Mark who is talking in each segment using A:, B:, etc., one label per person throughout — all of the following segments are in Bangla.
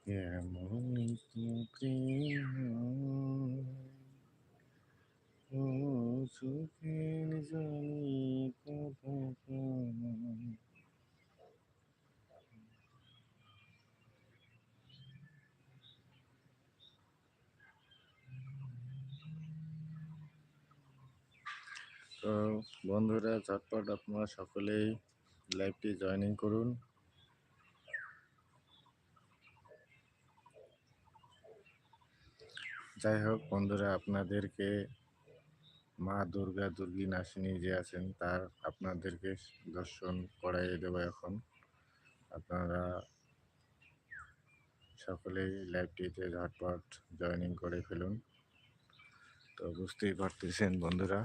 A: কেমন প্রেম ও চোখের জলে কথা কেমন। তো বন্ধুরা, ঝটপট আপনারা সকলেই লাইভটি জয়েনিং করুন। যাই হোক বন্ধুরা, আপনাদেরকে মা দুর্গা দুর্গী নাসিনী যে আছেন তার আপনাদেরকে দর্শন করাইয়ে দেব এখন। আপনারা সকলেই লাইভটিতে ঝটপট জয়েনিং করে ফেলুন। তো বুঝতেই পারতেছেন বন্ধুরা,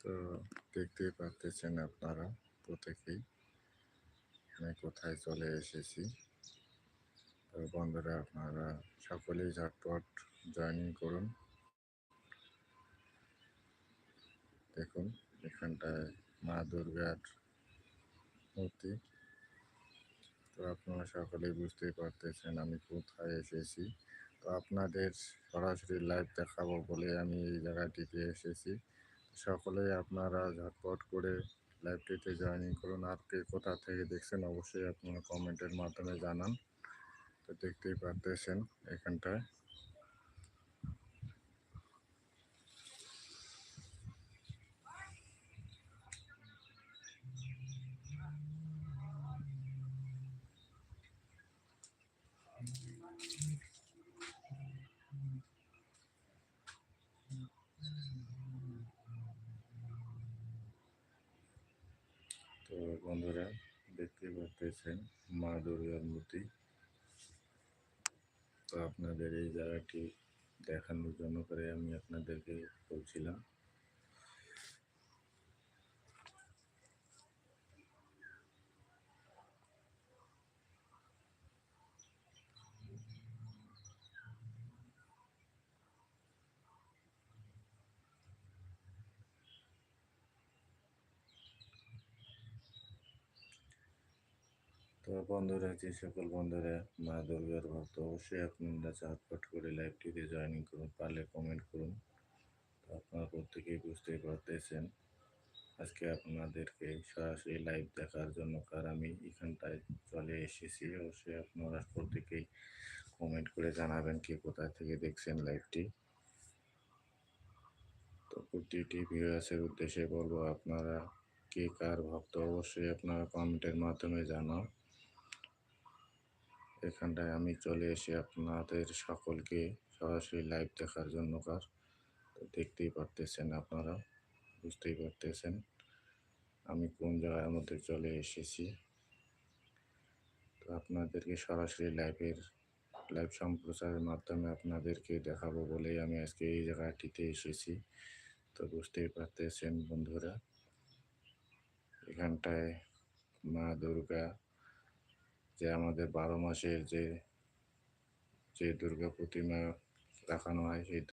A: তো দেখতেই পারতেছেন আপনারা প্রত্যেকেই আমি কোথায় চলে এসেছি। তো বন্ধুরা, আপনারা সকলেই ঝটপট জয়েনিং করুন। দেখুন এখানটায় মা দুর্গার মূর্তি। তো আপনারা সকলেই বুঝতেই পারতেছেন আমি কোথায় এসেছি। তো আপনাদের সরাসরি লাইভ দেখাবো বলে আমি এই জায়গাটিতে এসেছি। সকলেই আপনারা ঝটপট করে লাইভটিতে জয়েনিং করুন। আর কে কোথা থেকে দেখছেন অবশ্যই আপনারা কমেন্টের মাধ্যমে জানান। তো দেখতেই পারতেছেন এখানটায় তো বন্ধুরা দেখতে পারতেছেন মা দুর্গার মূর্তি। তো আপনাদের এই জায়গাটি দেখানোর জন্য করে আমি আপনাদেরকে বলছিলাম। তো বন্ধুরা, যে সকল বন্ধুরা মা দুর্গার ভক্ত অবশ্যই আপনারা ঝটপট করে লাইভটিতে জয়েনিং করুন, পারলে কমেন্ট করুন। তো আপনারা প্রত্যেকেই বুঝতেই পারতেছেন আজকে আপনাদেরকে সরাসরি লাইভ দেখার জন্য কার আমি এখানটায় চলে এসেছি। অবশ্যই আপনারা প্রত্যেকেই কমেন্ট করে জানাবেন কে কোথায় থেকে দেখছেন লাইভটি। তো প্রতিটি ভিউয়ার্সের উদ্দেশ্যে বলবো, আপনারা কে কার ভক্ত অবশ্যই আপনারা কমেন্টের মাধ্যমে জানান। এখানটায় আমি চলে এসে আপনাদের সকলকে সরাসরি লাইভ দেখার জন্য কার। তো দেখতেই পারতেছেন আপনারা, বুঝতেই পারতেছেন আমি কোন জায়গার মধ্যে চলে এসেছি। তো আপনাদেরকে সরাসরি লাইভ সম্প্রচারের মাধ্যমে আপনাদেরকে দেখাবো বলেই আমি আজকে এই জায়গাটিতে এসেছি। তো বুঝতেই পারতেছেন বন্ধুরা, এখানটায় মা দুর্গা যে আমাদের 12 মাসের যে দুর্গা প্রতিমা দেখানো হয় সেই